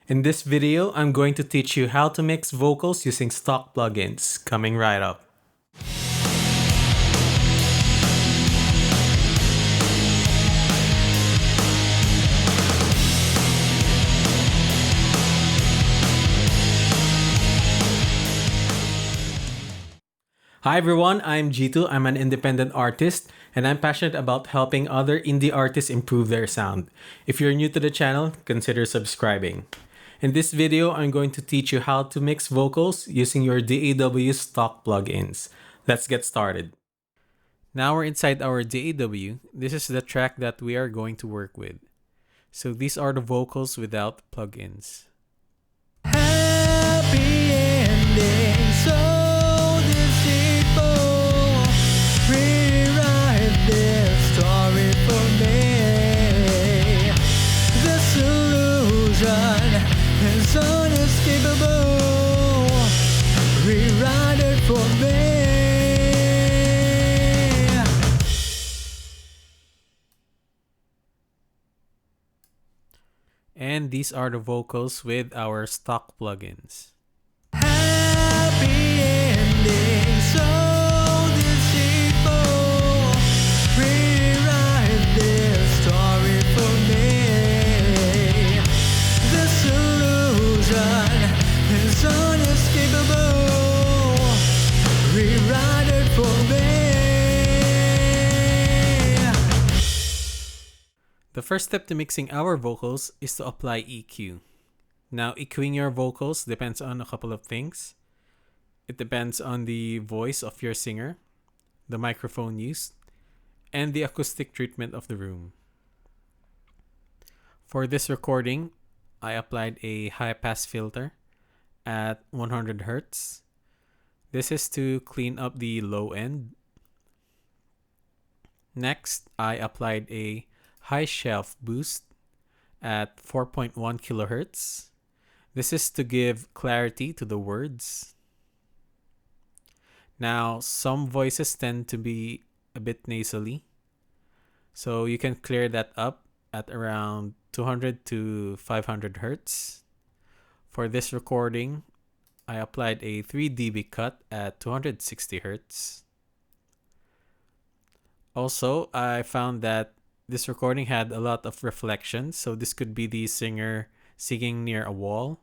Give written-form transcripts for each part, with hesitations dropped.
In this video, I'm going to teach you how to mix vocals using stock plugins, coming right up. Hi everyone, I'm Gtwo. I'm an independent artist and I'm passionate about helping other indie artists improve their sound. If you're new to the channel, consider subscribing. In this video, I'm going to teach you how to mix vocals using your DAW stock plugins. Let's get started. Now we're inside our DAW. This is the track that we are going to work with. So these are the vocals without plugins. Happy ending, so deceitful. Rewrite this story for me. This illusion is unescapable. Rewrite it for me. And these are the vocals with our stock plugins. Happy ending, so deceitful. Rewrite this story for me. This illusion is unescapable. Rewrite it for me. The first step to mixing our vocals is to apply EQ. Now, EQing your vocals depends on a couple of things. It depends on the voice of your singer, the microphone used, and the acoustic treatment of the room. For this recording, I applied a high-pass filter at 100 Hz. This is to clean up the low end. Next, I applied a high shelf boost at 4.1 kHz. This is to give clarity to the words. Now, some voices tend to be a bit nasally, so you can clear that up at around 200 to 500 Hz. For this recording, I applied a 3 dB cut at 260 Hz. Also, I found that this recording had a lot of reflections, so this could be the singer singing near a wall.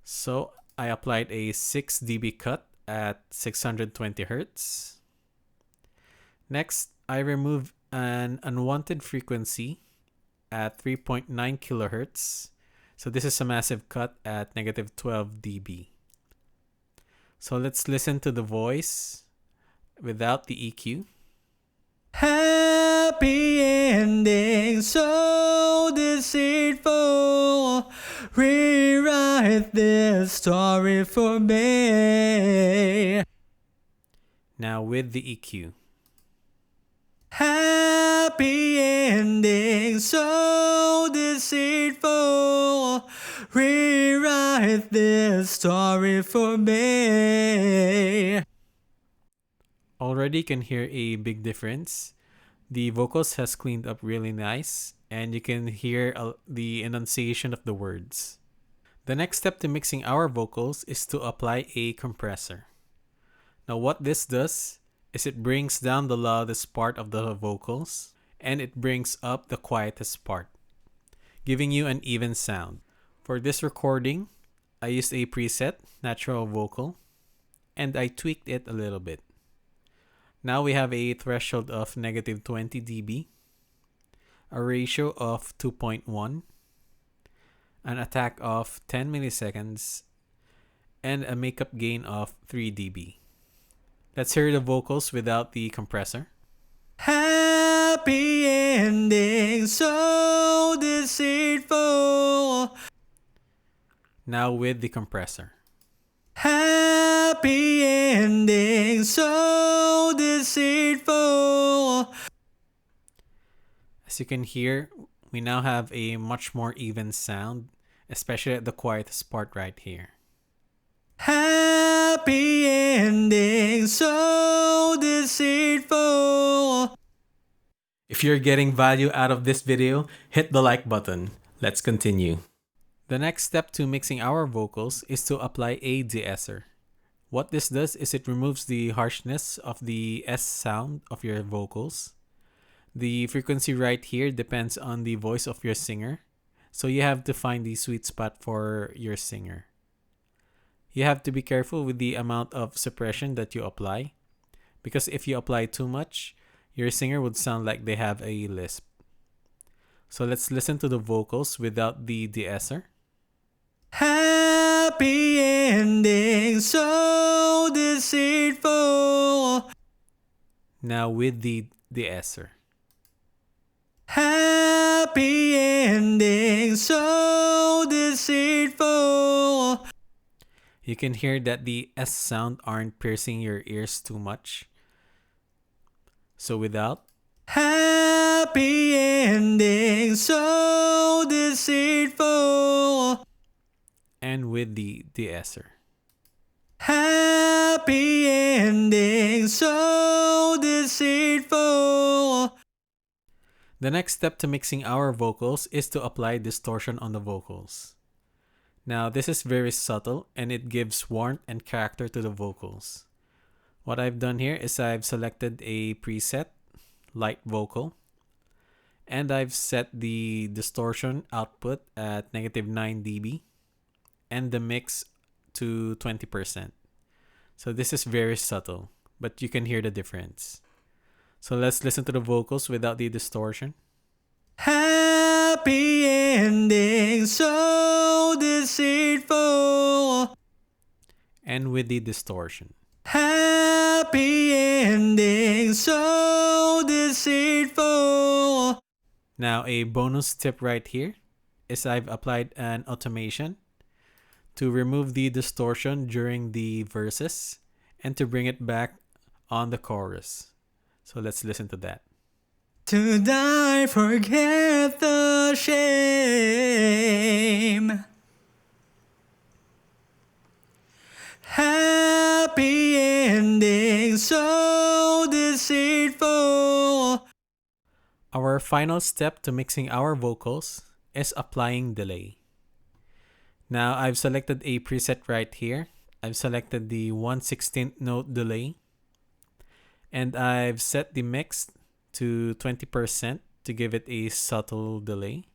So I applied a 6 dB cut at 620 Hz. Next, I removed an unwanted frequency at 3.9 kHz. So this is a massive cut at negative 12 dB. So let's listen to the voice without the EQ. Happy ending, so deceitful. Rewrite this story for me. Now with the EQ. Happy ending, so deceitful. Rewrite this story for me. Already can hear a big difference. The vocals has cleaned up really nice and you can hear the enunciation of the words. The next step to mixing our vocals is to apply a compressor. Now what this does is it brings down the loudest part of the vocals and it brings up the quietest part, giving you an even sound. For this recording, I used a preset, natural vocal, and I tweaked it a little bit. Now we have a threshold of negative 20 dB, a ratio of 2.1, an attack of 10 milliseconds, and a makeup gain of 3 dB. Let's hear the vocals without the compressor. Happy ending, so deceitful. Now with the compressor. Happy ending, so deceitful. As you can hear, we now have a much more even sound, especially at the quietest part right here. Happy ending, so deceitful. If you're getting value out of this video, hit the like button. Let's continue. The next step to mixing our vocals is to apply a de-esser. What this does is it removes the harshness of the S sound of your vocals. The frequency right here depends on the voice of your singer, so you have to find the sweet spot for your singer. You have to be careful with the amount of suppression that you apply, because if you apply too much, your singer would sound like they have a lisp. So let's listen to the vocals without the de-esser. Happy ending, so deceitful. Now with the de-esser. Happy ending, so deceitful. You can hear that the S sound aren't piercing your ears too much. So without. Happy ending, so deceitful. And with the de-esser. Happy ending, so deceitful. The next step to mixing our vocals is to apply distortion on the vocals. Now this is very subtle and it gives warmth and character to the vocals. What I've done here is I've selected a preset, light vocal, and I've set the distortion output at -9 dB and the mix to 20%. So this is very subtle, but you can hear the difference. So let's listen to the vocals without the distortion. Happy ending, so deceitful. And with the distortion. Happy ending, so deceitful. Now a bonus tip right here is I've applied an automation to remove the distortion during the verses and to bring it back on the chorus. So let's listen to that. To die, forget the shame. Happy ending, so deceitful. Our final step to mixing our vocals is applying delay. Now I've selected a preset right here. I've selected the 1/16th note delay. And I've set the mix to 20% to give it a subtle delay.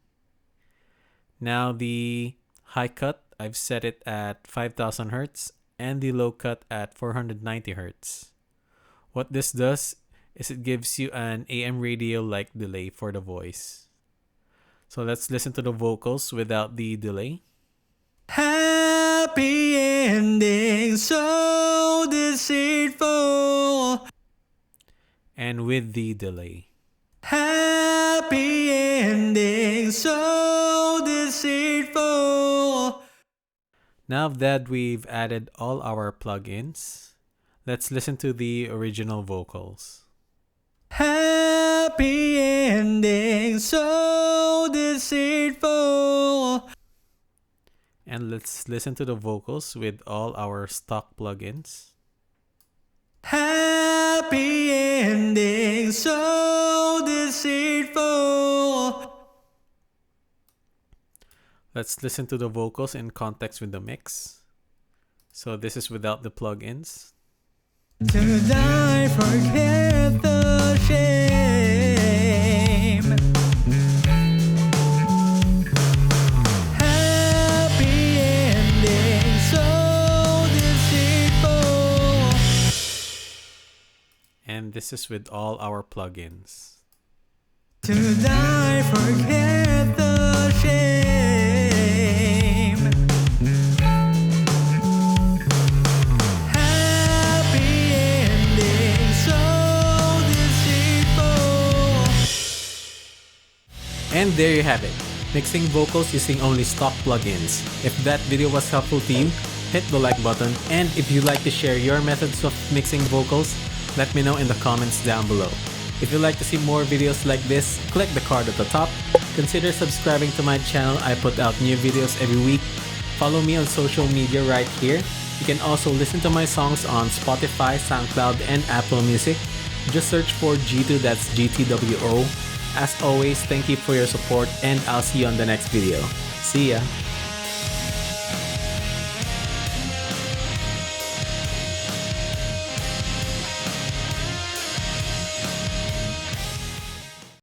Now the high cut, I've set it at 5000 Hz and the low cut at 490 Hz. What this does is it gives you an AM radio-like delay for the voice. So let's listen to the vocals without the delay. Happy ending, so deceitful. And with the delay. Happy ending, so deceitful. Now that we've added all our plugins, let's listen to the original vocals. Happy ending, so deceitful. And let's listen to the vocals with all our stock plugins. Happy ending, so deceitful. Let's listen to the vocals in context with the mix. So this is without the plugins. To die, forget the shame. Happy ending, so deceitful. And this is with all our plugins. To die, forget the shame. Happy ending, so deceitful. And there you have it. Mixing vocals using only stock plugins. If that video was helpful to you, hit the like button. And if you'd like to share your methods of mixing vocals, let me know in the comments down below. If you'd like to see more videos like this, click the card at the top. Consider subscribing to my channel. I put out new videos every week. Follow me on social media right here. You can also listen to my songs on Spotify, SoundCloud, and Apple Music. Just search for Gtwo, that's GTWO. As always, thank you for your support and I'll see you on the next video. See ya!